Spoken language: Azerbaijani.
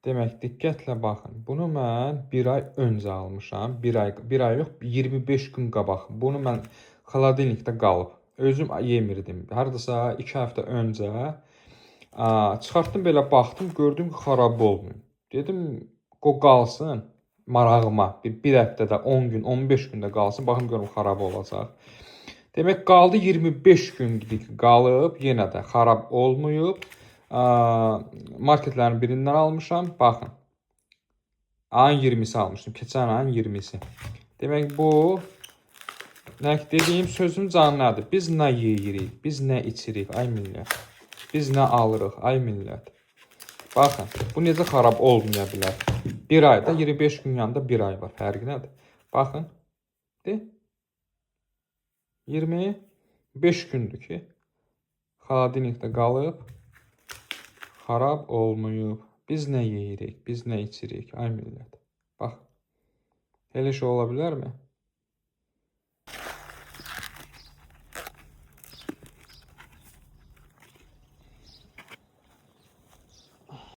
Demək, diqqətlə baxın. Bunu mən bir ay öncə almışam. Bir ay yox, 25 gün qabaq. Bunu mən xaladelnikdə qalıb. Özüm yemirdim. Hardasa 2 həftə öncə çıxartdım, belə baxdım, gördüm ki, xarab olmayıb. Dedim, o qalsın marağıma. Bir həftədə 10 gün, 15 gündə qalsın, baxım görüm xarab olacaq. Demək, qaldı 25 gün qalıb, yenə də xarab olmayıb. Marketlərin birindən almışam. Baxın. Ayın 20-si almışdım. Keçən ayın 20-si. Demək, bu nə dediyim sözün canlıdır. Biz nə yeyirik, biz nə içirik, ay millət. Biz nə alırıq, ay millət. Baxın, bu necə xarab olmaya bilər. Bir ayda 25 gün yanında bir ay var. Fərqi nədir? Baxın. 25 gündür ki, xaladelnikdə qalıb. Xarab olmayıb. Biz nə yeyirik, biz nə içirik, ay millət. Bax, elə şey ola bilərmi?